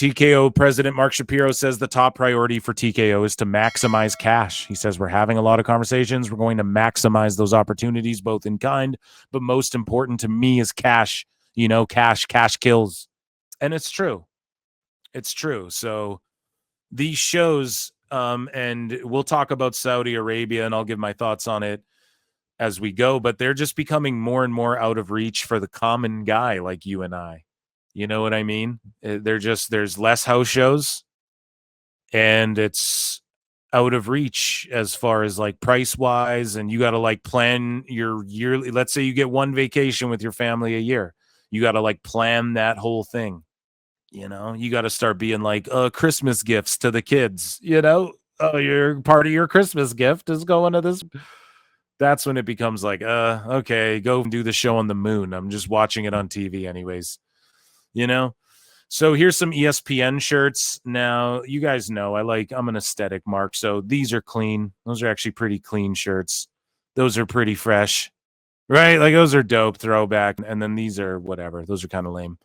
TKO president Mark Shapiro says the top priority for TKO is to maximize cash. He says we're having a lot of conversations. We're going to maximize those opportunities, both in kind, but most important to me is cash. You know, cash kills. And it's true. It's true. So these shows, and we'll talk about Saudi Arabia, and I'll give my thoughts on it as we go, but they're just becoming more and more out of reach for the common guy like you and I. You know what I mean? There's less house shows, and it's out of reach as far as like price wise, and you got to like plan your yearly. Let's say you get one vacation with your family a year. You got to like plan that whole thing. You know, you got to start being like Christmas gifts to the kids, you know, your part of your Christmas gift is going to this. That's when it becomes like, okay, go do the show on the moon. I'm just watching it on TV anyways. You know, so here's some ESPN shirts. Now, you guys know I'm an aesthetic mark, so these are clean. Those are actually pretty clean shirts. Those are pretty fresh, right? Like those are dope, throwback. And then these are whatever. Those are kind of lame.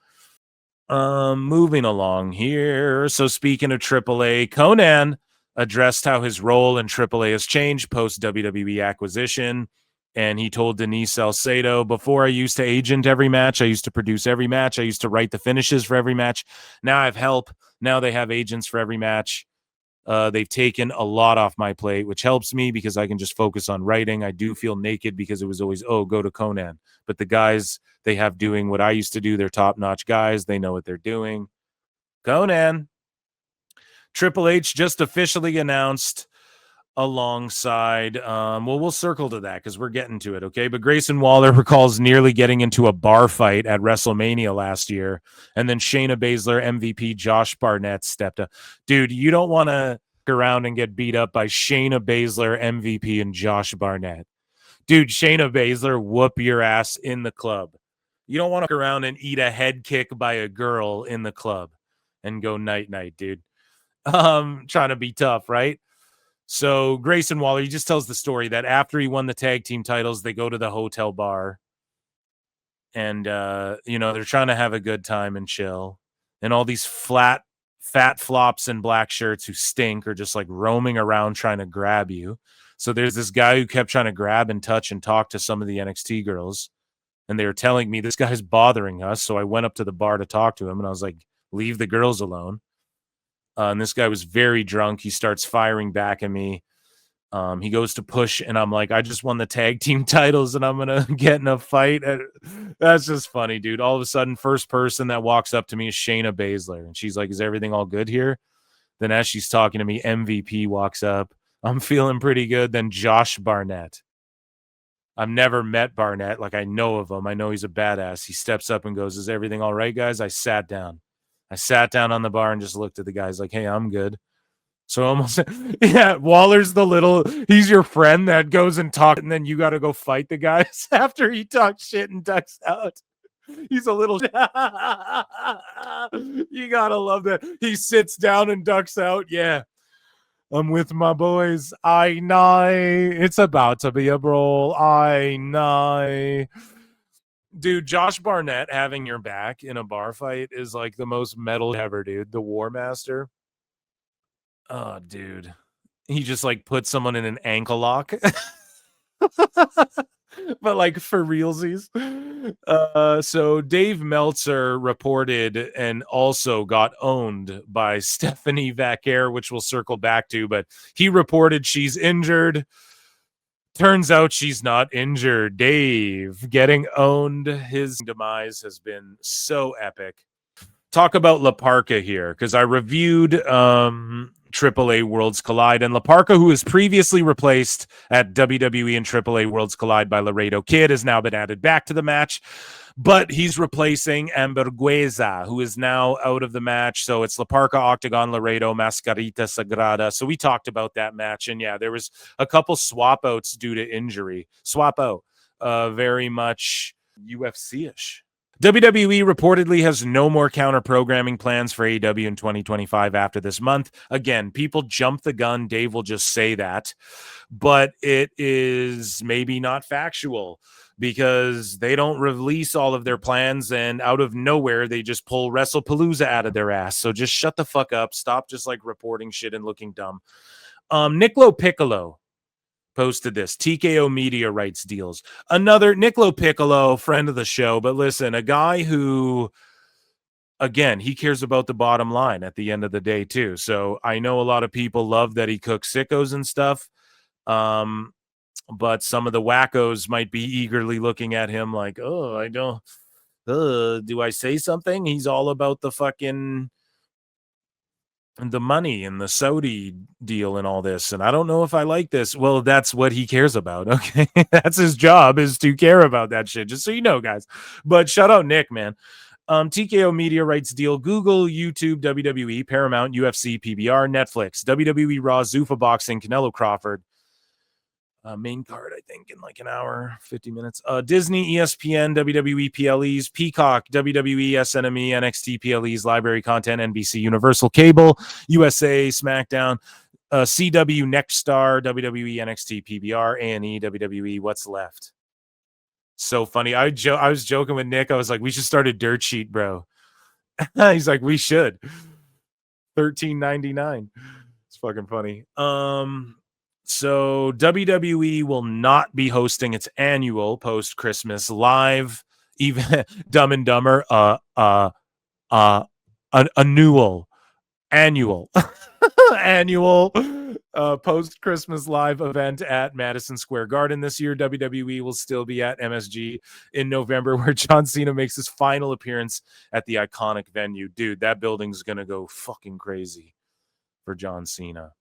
Moving along here. So speaking of AAA, Konnan addressed how his role in AAA has changed post WWE acquisition. And he told Denise Salcedo, before I used to agent every match. I used to produce every match. I used to write the finishes for every match. Now I have help. Now they have agents for every match. They've taken a lot off my plate, which helps me because I can just focus on writing. I do feel naked because it was always, go to Konnan. But the guys they have doing what I used to do, they're top-notch guys. They know what they're doing. Konnan. Triple H just officially announced alongside, we'll circle to that because we're getting to it, okay? But Grayson Waller recalls nearly getting into a bar fight at WrestleMania last year, and then Shayna Baszler MVP Josh Barnett stepped up. Dude, you don't want to go around and get beat up by Shayna Baszler MVP and Josh Barnett. Dude, Shayna Baszler whoop your ass in the club. You don't want to go around and eat a head kick by a girl in the club and go night-night, dude. Trying to be tough, right? So Grayson Waller, he just tells the story that after he won the tag team titles, they go to the hotel bar and, they're trying to have a good time and chill. And all these fat flops in black shirts who stink are just like roaming around trying to grab you. So there's this guy who kept trying to grab and touch and talk to some of the NXT girls. And they were telling me this guy's bothering us. So I went up to the bar to talk to him and I was like, leave the girls alone. And this guy was very drunk. He starts firing back at me. He goes to push, and I'm like, I just won the tag team titles, and I'm going to get in a fight. That's just funny, dude. All of a sudden, first person that walks up to me is Shayna Baszler. And she's like, is everything all good here? Then as she's talking to me, MVP walks up. I'm feeling pretty good. Then Josh Barnett. I've never met Barnett. Like, I know of him. I know he's a badass. He steps up and goes, is everything all right, guys? I sat down on the bar and just looked at the guys like, hey, I'm good. So almost, yeah, Waller's he's your friend that goes and talks, and then you got to go fight the guys after he talks shit and ducks out. He's a little, you got to love that. He sits down and ducks out. Yeah, I'm with my boys. I know it's about to be a brawl. I know. Dude, Josh Barnett having your back in a bar fight is like the most metal ever, dude. The War Master. Oh, dude. He just like put someone in an ankle lock. But like for realsies. So Dave Meltzer reported and also got owned by Stephanie Vaquer, which we'll circle back to, but he reported she's injured. Turns out she's not injured. Dave getting owned. His demise has been so epic. Talk about La Parka here, because I reviewed AAA Worlds Collide, and La Parka, who was previously replaced at WWE and AAA Worlds Collide by Laredo Kid, has now been added back to the match. But he's replacing Hamburguesa, who is now out of the match. So it's La Parka, Octagon, Laredo, Mascarita Sagrada. So we talked about that match. And yeah, there was a couple swap outs due to injury. Swap out, very much UFC-ish. WWE reportedly has no more counter programming plans for AEW in 2025 after this month. Again, people jump the gun. Dave will just say that, but it is maybe not factual because they don't release all of their plans, and out of nowhere they just pull WrestlePalooza out of their ass. So just shut the fuck up. Stop just like reporting shit and looking dumb. Nicolo Piccolo posted this. TKO media rights deals. Another Nicolo Piccolo, friend of the show, but listen, a guy who, again, he cares about the bottom line at the end of the day too. So I know a lot of people love that he cooks sickos and stuff. But some of the wackos might be eagerly looking at him like, oh, I don't, do I say something? He's all about the fucking, the money and the Saudi deal and all this. And I don't know if I like this. Well, that's what he cares about. Okay. That's his job, is to care about that shit. Just so you know, guys. But shout out Nick, man. TKO media rights deal. Google, YouTube, WWE, Paramount, UFC, PBR, Netflix, WWE Raw, Zuffa Boxing, Canelo Crawford. Main card, I think, in like an hour, 50 minutes. Disney, ESPN, WWE PLEs, Peacock, WWE, SNME, NXT PLEs, library content, NBC, Universal Cable, USA, SmackDown, CW, Next Star, WWE, NXT, PBR, A&E, WWE. What's left? So funny. I was joking with Nick. I was like, we should start a dirt sheet, bro. He's like, we should. $13.99. It's fucking funny. So WWE will not be hosting its annual post-Christmas live even Dumb and Dumber annual annual post-Christmas live event at Madison Square Garden this year. WWE will still be at MSG in November, where John Cena makes his final appearance at the iconic venue. Dude, that building's gonna go fucking crazy for John Cena.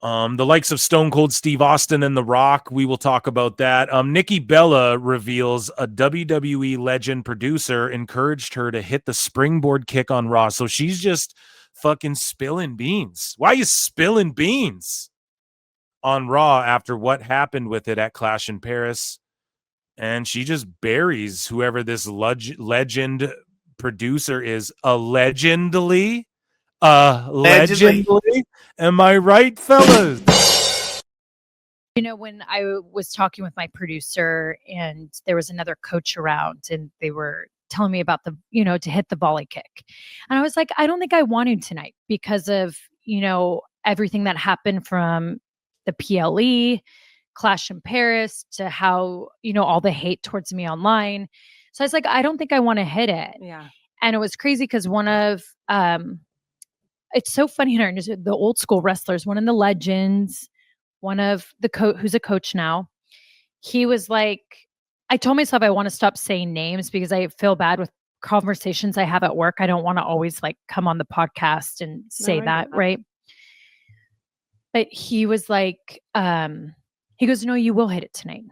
The likes of Stone Cold Steve Austin and The Rock, we will talk about that. Nikki Bella reveals a WWE legend producer encouraged her to hit the springboard kick on Raw. So she's just fucking spilling beans. Why are you spilling beans on Raw after what happened with it at Clash in Paris? And she just buries whoever this legend producer is. Allegedly. Allegedly. Am I right, fellas? You know, when I was talking with my producer and there was another coach around and they were telling me about the, to hit the volley kick. And I was like, I don't think I want to tonight because of, everything that happened from the PLE, Clash in Paris, to how, all the hate towards me online. So I was like, I don't think I want to hit it. Yeah. And it was crazy because one of, it's so funny, the old school wrestlers, one of the legends, one of the who's a coach now, he was like, I told myself I want to stop saying names because I feel bad with conversations I have at work. I don't want to always like come on the podcast and say that, right? But he was like, he goes, no, you will hit it tonight.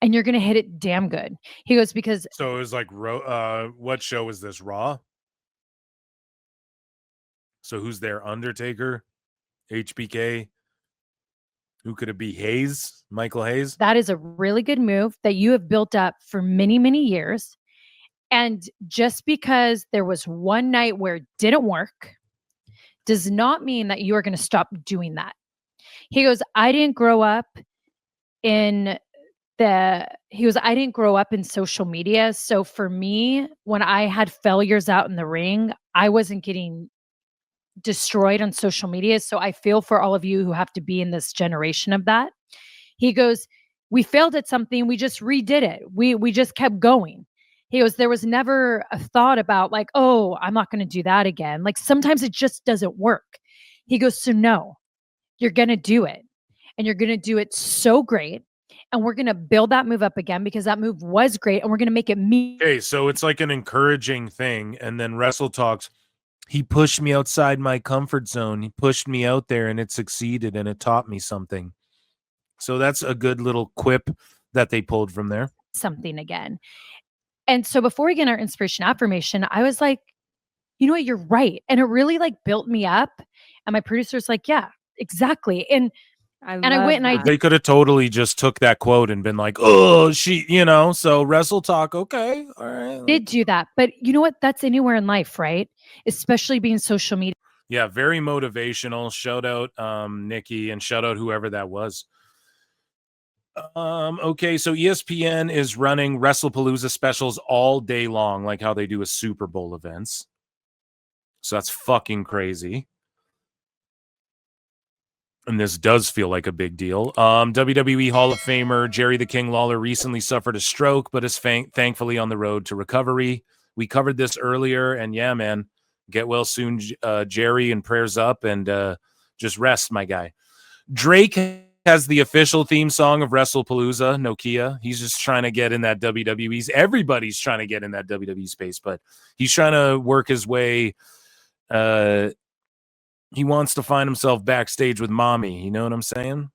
And you're going to hit it damn good. He goes, because. So it was like, what show was this? Raw? So who's there? Undertaker? HBK? Who could it be? Hayes? Michael Hayes? That is a really good move that you have built up for many, many years. And just because there was one night where it didn't work does not mean that you are going to stop doing that. He goes, I didn't grow up in social media. So for me, when I had failures out in the ring, I wasn't getting destroyed on social media. So I feel for all of you who have to be in this generation of that. He goes, we failed at something. We just redid it. We just kept going. He goes, there was never a thought about like, oh, I'm not going to do that again. Like sometimes it just doesn't work. He goes, so no, you're going to do it. And you're going to do it so great. And we're going to build that move up again because that move was great. And we're going to make it me. Okay, so it's like an encouraging thing. And then Wrestle Talks, he pushed me outside my comfort zone. He pushed me out there and it succeeded and it taught me something. So that's a good little quip that they pulled from there. Something again. And so before we get our inspiration affirmation, I was like, you know what, you're right. And it really like built me up. And my producer's like, yeah, exactly. And They could have totally just took that quote and been like, oh, she, so Wrestle Talk. Okay. All right. Did do that. But you know what? That's anywhere in life, right? Especially being social media. Yeah. Very motivational. Shout out Nikki and shout out whoever that was. Okay, so ESPN is running WrestlePalooza specials all day long, like how they do with Super Bowl events. So that's fucking crazy. And this does feel like a big deal. WWE Hall of Famer Jerry the King Lawler recently suffered a stroke, but is thankfully on the road to recovery. We covered this earlier, and yeah, man, get well soon, Jerry, and prayers up, and just rest, my guy. Drake has the official theme song of WrestlePalooza, Nokia. He's just trying to get in that WWE's. Everybody's trying to get in that WWE space, but he's trying to work his way. He wants to find himself backstage with mommy. You know what I'm saying?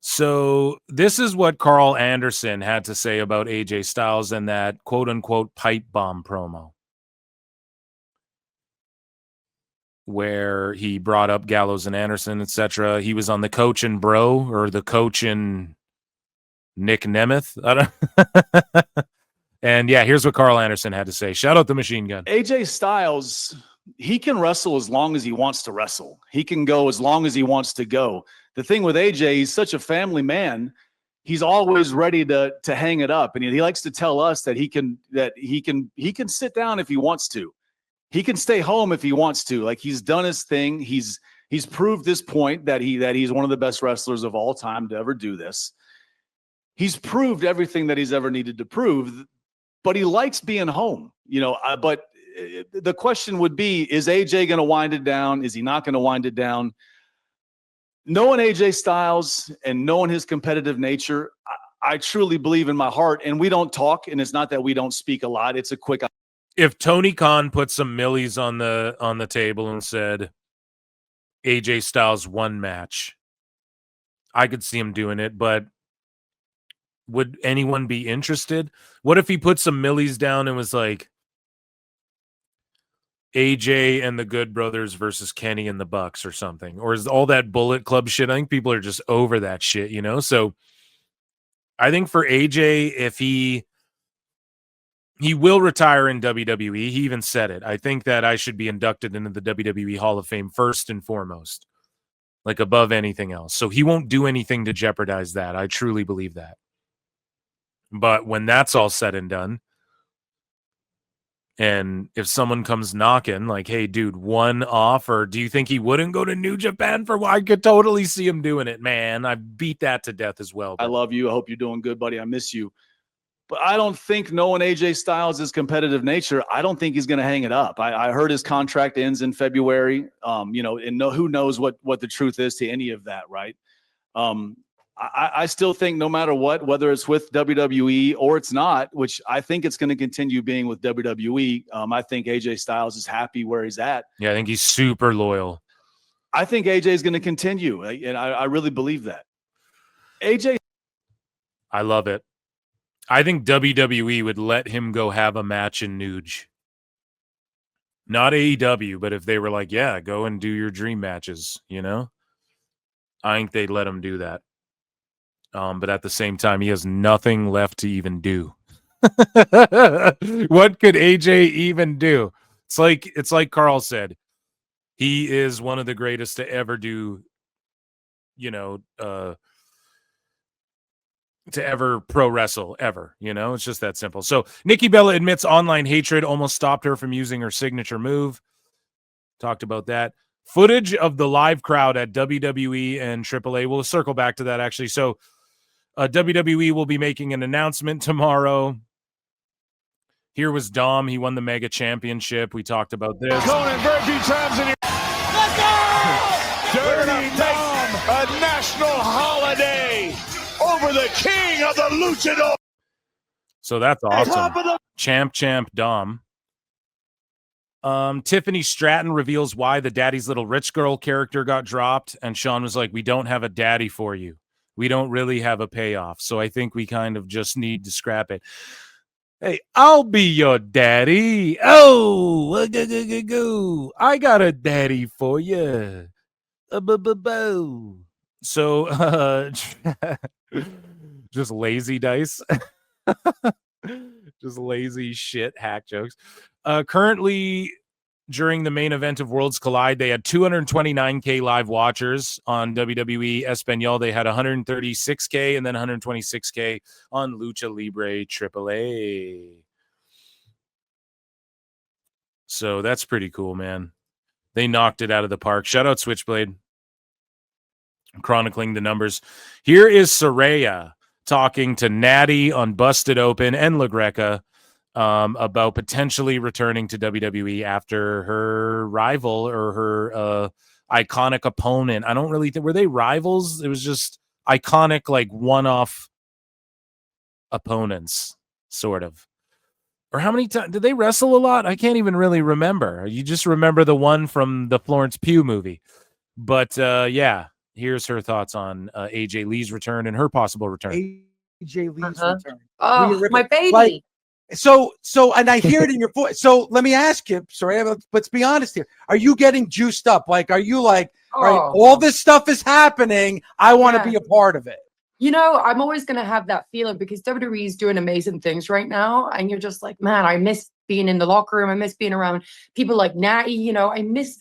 So this is what Carl Anderson had to say about AJ Styles and that quote-unquote pipe bomb promo, where he brought up Gallows and Anderson, etc. He was on the Coach and Bro, or the Coach and Nick Nemeth. I don't And yeah, here's what Carl Anderson had to say. Shout out the Machine Gun. AJ Styles, he can wrestle as long as he wants to wrestle. He can go as long as he wants to go. The thing with AJ, he's such a family man. He's always ready to hang it up, and he likes to tell us that he can sit down if he wants to. He can stay home if he wants to. Like, he's done his thing. He's proved this point that he's one of the best wrestlers of all time to ever do this. He's proved everything that he's ever needed to prove, but he likes being home, but the question would be, is AJ going to wind it down? Is he not going to wind it down? Knowing AJ Styles and knowing his competitive nature, I truly believe in my heart, and we don't talk, and it's not that we don't speak a lot. It's a quick. If Tony Khan put some millies on the table and said AJ Styles one match, I could see him doing it, but would anyone be interested? What if he put some millies down and was like AJ and the Good Brothers versus Kenny and the Bucks or something? Or is all that Bullet Club shit? I think people are just over that shit, So I think for AJ, if he will retire in WWE. He even said it. I think that I should be inducted into the WWE Hall of Fame first and foremost, like above anything else. So he won't do anything to jeopardize that. I truly believe that. But when that's all said and done, and if someone comes knocking like, hey, dude, one off, or do you think he wouldn't go to New Japan for I could totally see him doing it, man. I beat that to death as well. I love you. I hope you're doing good, buddy. I miss you. But I don't think, knowing AJ Styles' competitive nature, I don't think he's going to hang it up. I heard his contract ends in February, and who knows what the truth is to any of that, right? I still think no matter what, whether it's with WWE or it's not, which I think it's going to continue being with WWE, I think AJ Styles is happy where he's at. Yeah, I think he's super loyal. I think AJ is going to continue, and I really believe that. AJ. I love it. I think WWE would let him go have a match in Nuge. Not AEW, but if they were like, yeah, go and do your dream matches, I think they'd let him do that. But at the same time, he has nothing left to even do. What could AJ even do? It's like Carl said. He is one of the greatest to ever do, to ever pro wrestle ever. It's just that simple. So Nikki Bella admits online hatred almost stopped her from using her signature move. Talked about that. Footage of the live crowd at WWE and AAA. We'll circle back to that, actually. So WWE will be making an announcement tomorrow. Here was Dom. He won the Mega Championship. We talked about this. Konnan very few times in here. Let's go! Dirty Dom, a national holiday over the king of the luchador. So that's awesome. Champ Dom. Tiffany Stratton reveals why the Daddy's Little Rich Girl character got dropped, and Sean was like, we don't have a daddy for you. We don't really have a payoff, so I think we kind of just need to scrap it. Hey, I'll be your daddy. Oh, I got a daddy for you. So just lazy dice. Just lazy shit hack jokes. Currently, during the main event of Worlds Collide, they had 229K live watchers. On WWE Espanol, they had 136K and then 126K on Lucha Libre AAA. So that's pretty cool, man. They knocked it out of the park. Shout out Switchblade. Chronicling the numbers. Here is Saraya talking to Natty on Busted Open and LaGreca about potentially returning to WWE after her rival or her iconic opponent. I don't really think, were they rivals? It was just iconic, like one-off opponents, sort of. Or how many times did they wrestle a lot? I can't even really remember. You just remember the one from the Florence Pugh movie. But yeah, here's her thoughts on AJ Lee's return and her possible return. AJ Lee's return. Oh, my baby. Like, so, and I hear it in your voice. So let me ask you, Saraya, let's be honest here. Are you getting juiced up? Like, are you like, all right, all this stuff is happening, I want to be a part of it? You know, I'm always going to have that feeling because WWE is doing amazing things right now. And you're just like, man, I miss being in the locker room. I miss being around people like Natty. You know, I miss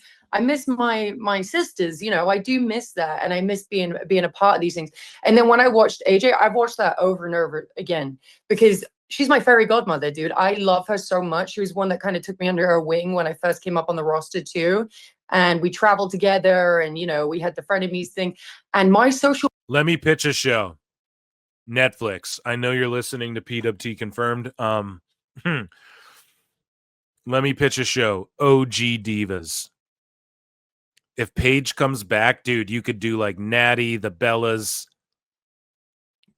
my sisters. You know, I do miss that. And I miss being a part of these things. And then when I watched AJ, I've watched that over and over again because she's my fairy godmother, dude. I love her so much. She was one that kind of took me under her wing when I first came up on the roster too. And we traveled together and, you know, we had the frenemies thing. And my social... Let me pitch a show. Netflix. I know you're listening to PWT Confirmed. Let me pitch a show. OG Divas. If Paige comes back, dude, you could do like Natty, the Bellas,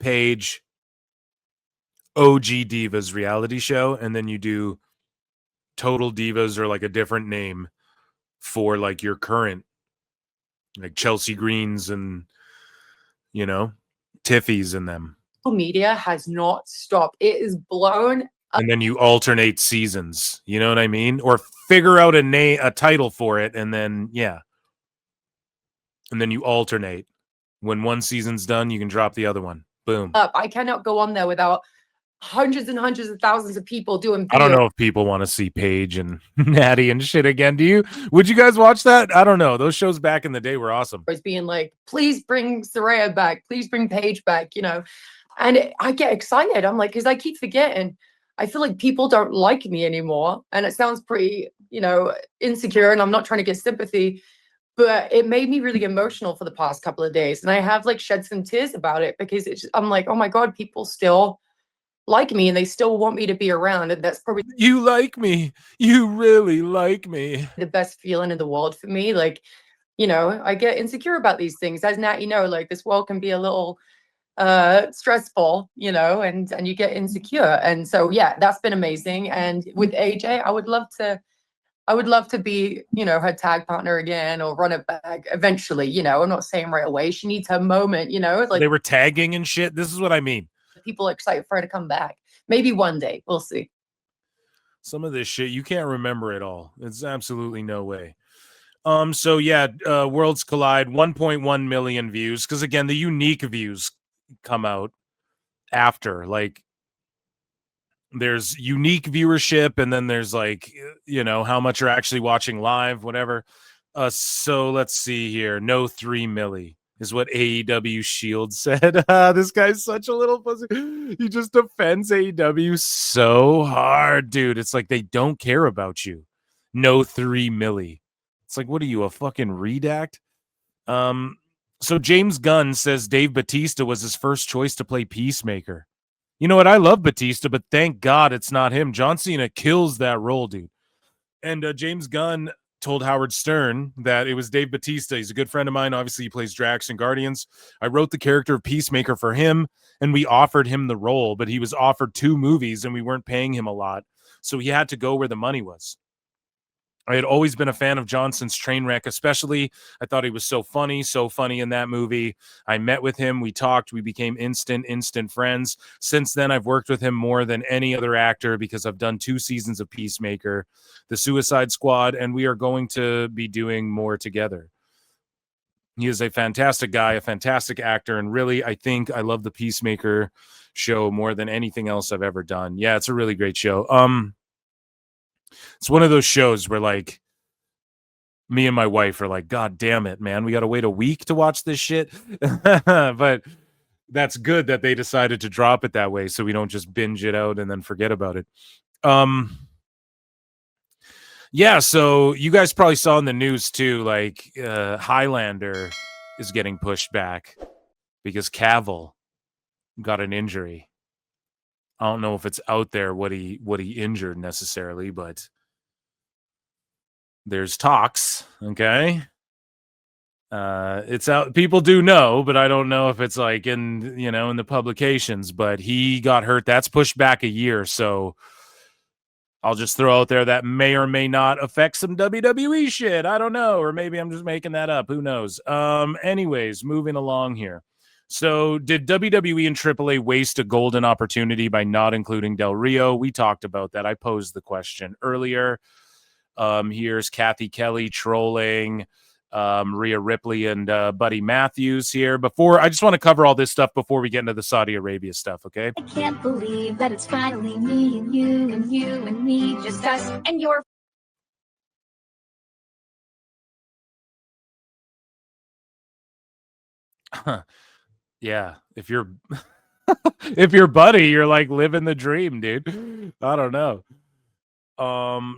Paige, OG Divas reality show, and then you do Total Divas or like a different name for like your current, like Chelsea Greens and, you know, Tiffy's in them. Media has not stopped. It is blown up. And then you alternate seasons. You know what I mean? Or figure out a title for it, and then and then you alternate. When one season's done, you can drop the other one. Boom. I cannot go on there without hundreds and hundreds of thousands of people doing videos. I don't know if people want to see Paige and Natty and shit again. Do you? Would you guys watch that? I don't know. Those shows back in the day were awesome. It's being like, please bring Saraya back. Please bring Paige back, you know. And I get excited. I'm like, because I keep forgetting. I feel like people don't like me anymore. And it sounds pretty, you know, insecure. And I'm not trying to get sympathy. But it made me really emotional for the past couple of days. And I have like shed some tears about it because I'm like, oh my God, people still like me and they still want me to be around. And that's probably... You like me. You really like me. The best feeling in the world for me. Like, you know, I get insecure about these things. As Nat, you know, like this world can be a little... stressful, you know, and you get insecure. And so yeah, that's been amazing. And with AJ, I would love to be, you know, her tag partner again or run it back eventually, you know. I'm not saying right away. She needs her moment, you know. Like they were tagging and shit. This is what I mean. People are excited for her to come back. Maybe one day. We'll see. Some of this shit you can't remember it all. It's absolutely no way. So yeah, Worlds Collide 1.1 million views because again, the unique views come out after, like there's unique viewership and then there's like, you know, how much you're actually watching live, whatever. So let's see here. No 3 milli is what AEW Shield said. This guy's such a little pussy. He just defends AEW so hard, dude. It's like they don't care about you. No 3 milli. It's like, what are you, a fucking redact? So James Gunn says Dave Batista was his first choice to play Peacemaker. You know what? I love Batista, but thank God it's not him. John Cena kills that role, dude. And James Gunn told Howard Stern that it was Dave Batista. He's a good friend of mine. Obviously, he plays Drax in Guardians. I wrote the character of Peacemaker for him, and we offered him the role, but he was offered 2 movies, and we weren't paying him a lot. So he had to go where the money was. I had always been a fan of Johnson's Trainwreck, especially. I thought he was so funny in that movie. I met with him. We talked. We became instant friends. Since then, I've worked with him more than any other actor because I've done 2 seasons of Peacemaker, The Suicide Squad, and we are going to be doing more together. He is a fantastic guy, a fantastic actor, and really, I think I love the Peacemaker show more than anything else I've ever done. Yeah, it's a really great show. It's one of those shows where like me and my wife are like, God damn it, man, we got to wait a week to watch this shit. But that's good that they decided to drop it that way so we don't just binge it out and then forget about it. Yeah, so you guys probably saw in the news too, like Highlander is getting pushed back because Cavill got an injury. I don't know if it's out there what he injured necessarily, but there's talks, okay? It's out. People do know, but I don't know if it's like in the publications, but he got hurt. That's pushed back a year, so I'll just throw out there that may or may not affect some WWE shit. I don't know, or maybe I'm just making that up. Who knows? Anyways, moving along here. So did WWE and AAA waste a golden opportunity by not including Del Rio? We talked about that. I posed the question earlier. Here's Kathy Kelly trolling Rhea Ripley and Buddy Matthews here. Before, I just want to cover all this stuff before we get into the Saudi Arabia stuff, okay? I can't believe that it's finally me and you and you and me, just us and your. Yeah, if you're if you're Buddy, you're like living the dream, dude. I don't know.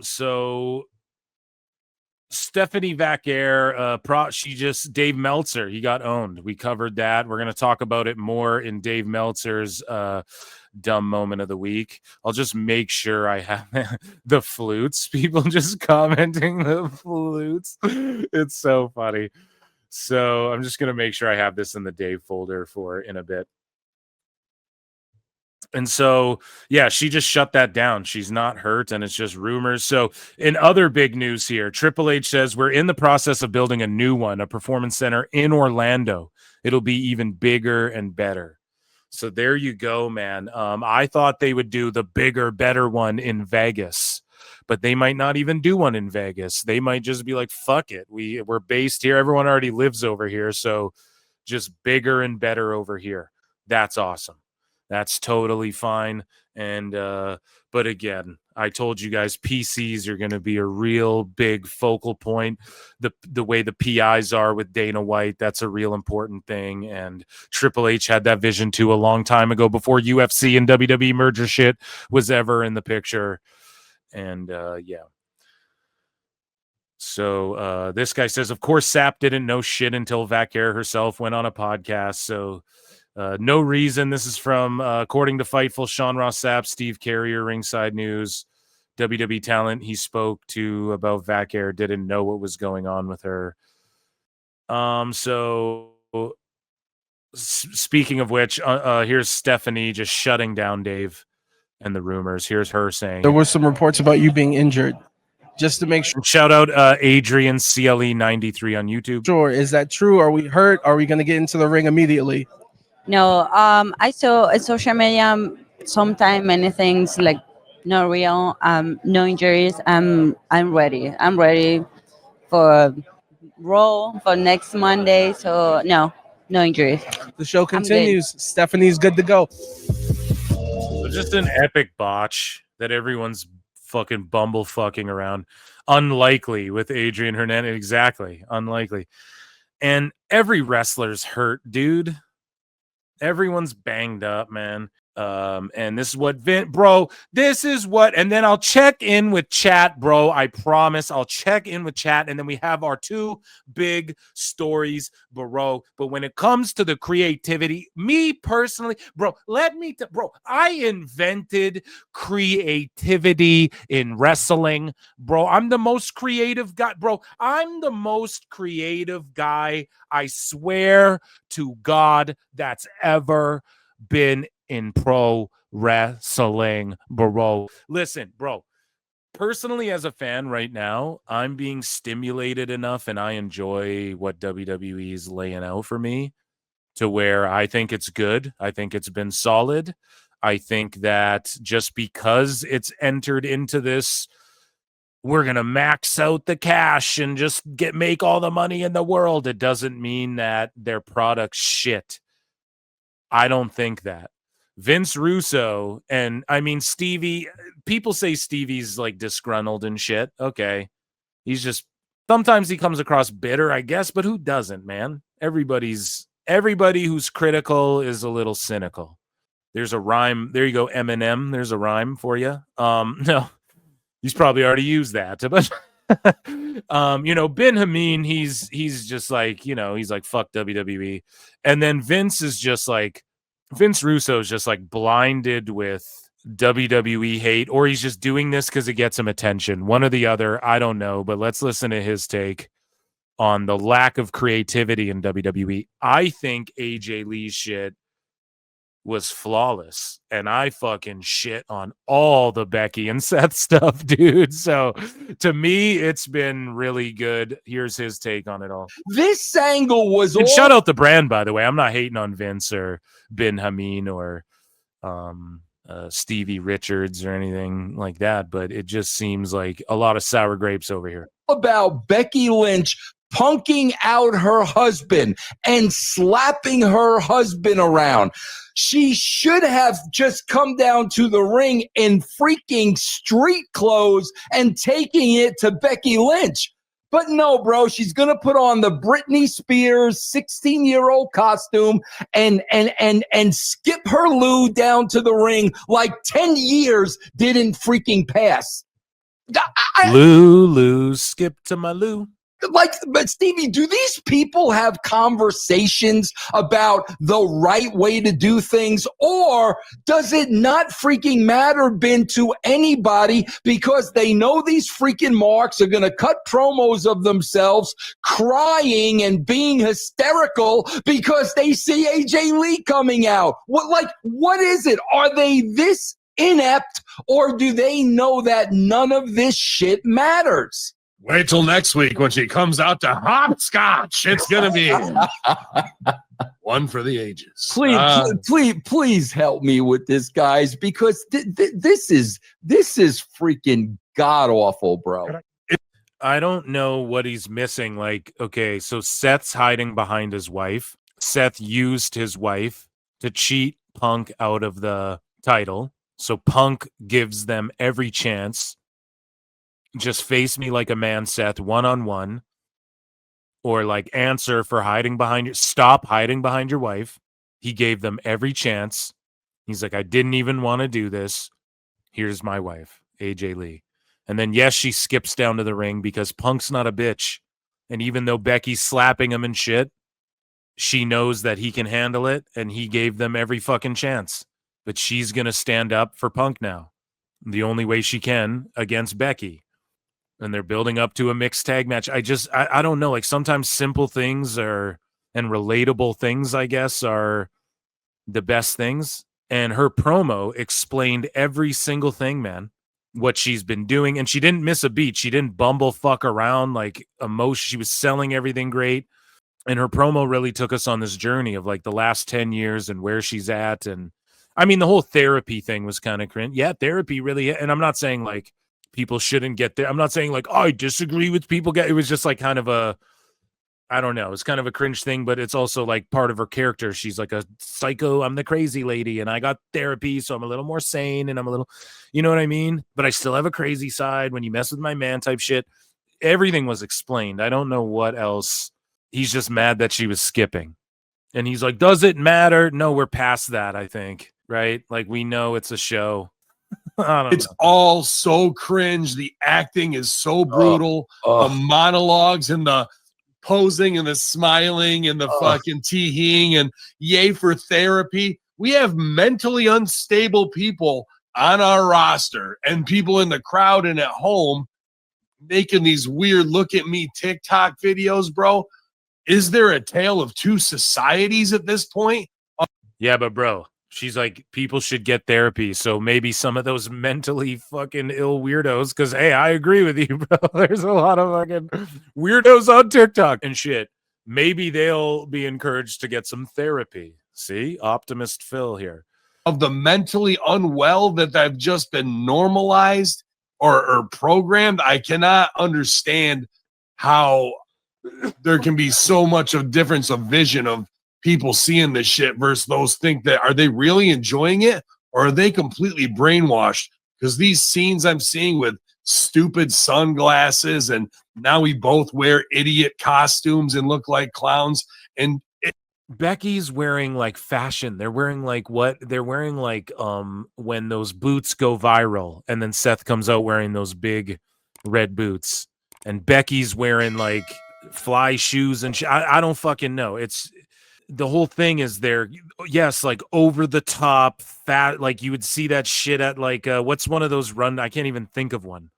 So Stephanie Vaquer, Dave Meltzer, he got owned. We covered that. We're going to talk about it more in Dave Meltzer's dumb moment of the week. I'll just make sure I have the flutes. People just commenting the flutes. It's so funny. So I'm just going to make sure I have this in the Dave folder for in a bit. And so, yeah, she just shut that down. She's not hurt, and it's just rumors. So in other big news here, Triple H says we're in the process of building a new one, a performance center in Orlando. It'll be even bigger and better. So there you go, man. I thought they would do the bigger, better one in Vegas, but they might not even do one in Vegas. They might just be like, fuck it. We're based here. Everyone already lives over here. So just bigger and better over here. That's awesome. That's totally fine. And, but again, I told you guys PCs are going to be a real big focal point. The way the PIs are with Dana White, that's a real important thing. And Triple H had that vision too a long time ago before UFC and WWE merger shit was ever in the picture. And yeah. So this guy says, of course, Sapp didn't know shit until Vaquer herself went on a podcast. So no reason. This is from, according to Fightful, Sean Ross Sapp, Steve Carrier, Ringside News, WWE talent he spoke to about Vaquer didn't know what was going on with her. So speaking of which, here's Stephanie just shutting down Dave and the rumors. Here's her saying there were some reports about you being injured. Just to make sure. Shout out Adrian CLE93 on YouTube. Sure, is that true? Are we hurt? Are we going to get into the ring immediately? No, I saw on social media sometimes many things like not real, no injuries. I'm ready. I'm ready for Raw for next Monday. So no injuries. The show continues. Stephanie's good to go. So just an epic botch that everyone's fucking bumblefucking around. Unlikely with Adrian Hernandez. Exactly. Unlikely. And every wrestler's hurt, dude. Everyone's banged up, man. And this is what this is what, and then I'll check in with chat, bro. I promise I'll check in with chat. And then we have our two big stories, bro. But when it comes to the creativity, me personally, bro, I invented creativity in wrestling, bro. I'm the most creative guy, bro. I'm the most creative guy, I swear to God, that's ever been in pro wrestling, bro. Listen, bro, personally as a fan right now, I'm being stimulated enough and I enjoy what WWE is laying out for me to where I think it's good. I think it's been solid. I think that just because it's entered into this we're going to max out the cash and just make all the money in the world. It doesn't mean that their product's shit. I don't think that. Vince Russo, and I mean, Stevie, people say Stevie's like disgruntled and shit. Okay. He's just, sometimes he comes across bitter, I guess, but who doesn't, man? Everybody who's critical is a little cynical. There's a rhyme. There you go, Eminem. There's a rhyme for you. No, he's probably already used that. But you know, Ben Hamin, he's just like, you know, he's like, fuck WWE. And then Vince Russo is just like blinded with WWE hate, or he's just doing this because it gets him attention. One or the other, I don't know. But let's listen to his take on the lack of creativity in WWE. I think AJ Lee's shit was flawless, and I fucking shit on all the Becky and Seth stuff, dude. So to me, it's been really good. Here's his take on it all. This angle was and shout out the brand, by the way. I'm not hating on Vince or Ben Hamin or Stevie Richards or anything like that, but it just seems like a lot of sour grapes over here. About Becky Lynch punking out her husband and slapping her husband around. She should have just come down to the ring in freaking street clothes and taking it to Becky Lynch. But no, bro, she's going to put on the Britney Spears 16-year-old costume and skip her Lou down to the ring like 10 years didn't freaking pass. Lou, skip to my Lou. Like, but Stevie, do these people have conversations about the right way to do things, or does it not freaking matter, Ben, to anybody because they know these freaking marks are going to cut promos of themselves crying and being hysterical because they see AJ Lee coming out? What is it? Are they this inept, or do they know that none of this shit matters? Wait till next week when she comes out to hopscotch. It's gonna be one for the ages. Please help me with this, guys, because this is freaking god awful, bro. I don't know what he's missing. Like, okay, so Seth's hiding behind his wife. Seth used his wife to cheat Punk out of the title. So Punk gives them every chance. Just face me like a man, Seth, one-on-one, or like answer for hiding behind your, stop hiding behind your wife. He gave them every chance. He's like, I didn't even want to do this. Here's my wife, AJ Lee. And then, yes, she skips down to the ring because Punk's not a bitch. And even though Becky's slapping him and shit, she knows that he can handle it, and he gave them every fucking chance. But she's going to stand up for Punk now. The only way she can against Becky. And they're building up to a mixed tag match. I don't know. Like, sometimes simple things and relatable things, I guess, are the best things. And her promo explained every single thing, man, what she's been doing. And she didn't miss a beat. She didn't bumblefuck around like emotion. She was selling everything great. And her promo really took us on this journey of like the last 10 years and where she's at. And I mean, the whole therapy thing was kind of cringe. Yeah, therapy really. And I'm not saying like people shouldn't get there. I'm not saying like, oh, I disagree with people. It was just like kind of a, I don't know. It's kind of a cringe thing, but it's also like part of her character. She's like a psycho. I'm the crazy lady and I got therapy. So I'm a little more sane and I'm a little, you know what I mean? But I still have a crazy side when you mess with my man type shit. Everything was explained. I don't know what else. He's just mad that she was skipping. And he's like, does it matter? No, we're past that, I think. Right? Like, we know it's a show. It's all so cringe. The acting is so brutal. The monologues and the posing and the smiling and the fucking teeing and yay for therapy. We have mentally unstable people on our roster and people in the crowd and at home making these weird look at me TikTok videos, bro. Is there a tale of two societies at this point? Yeah, but bro, she's like, people should get therapy. So maybe some of those mentally fucking ill weirdos, because, hey, I agree with you, bro. There's a lot of fucking weirdos on TikTok and shit. Maybe they'll be encouraged to get some therapy. See? Optimist Phil here. Of the mentally unwell that have just been normalized or programmed. I cannot understand how there can be so much of difference of vision of people seeing this shit versus those think that are they really enjoying it or are they completely brainwashed? Because these scenes I'm seeing with stupid sunglasses and now we both wear idiot costumes and look like clowns. And Becky's wearing like fashion. They're wearing like what? They're wearing like when those boots go viral and then Seth comes out wearing those big red boots and Becky's wearing like fly shoes and I don't fucking know. It's the whole thing is there. Yes, like over the top fat, like you would see that shit at like what's one of those run? I can't even think of one.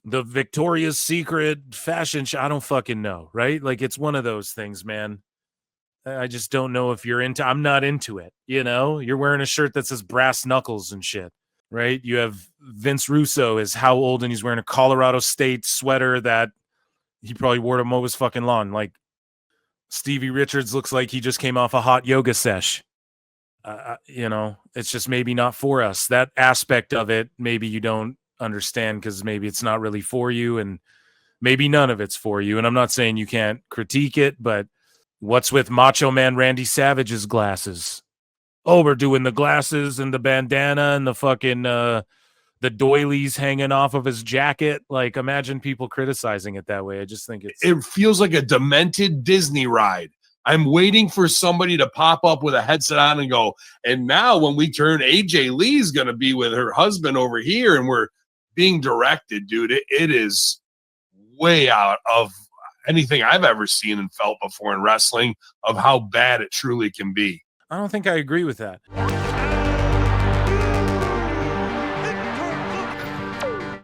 The Victoria's Secret fashion show. I don't fucking know, right? Like it's one of those things, man. I just don't know if you're into. I'm not into it. You know, you're wearing a shirt that says brass knuckles and shit, right? You have Vince Russo is how old, and he's wearing a Colorado State sweater that he probably wore to mow his fucking lawn. Like Stevie Richards looks like he just came off a hot yoga sesh. You know, it's just maybe not for us. That aspect of it, maybe you don't understand because maybe it's not really for you, and maybe none of it's for you. And I'm not saying you can't critique it, but what's with Macho Man Randy Savage's glasses? Oh, we're doing the glasses and the bandana and the fucking the doilies hanging off of his jacket. Like, imagine people criticizing it that way. I just think it feels like a demented Disney ride. I'm waiting for somebody to pop up with a headset on and go, and now when we turn, AJ Lee's going to be with her husband over here and we're being directed, dude. It is way out of anything I've ever seen and felt before in wrestling of how bad it truly can be. I don't think I agree with that.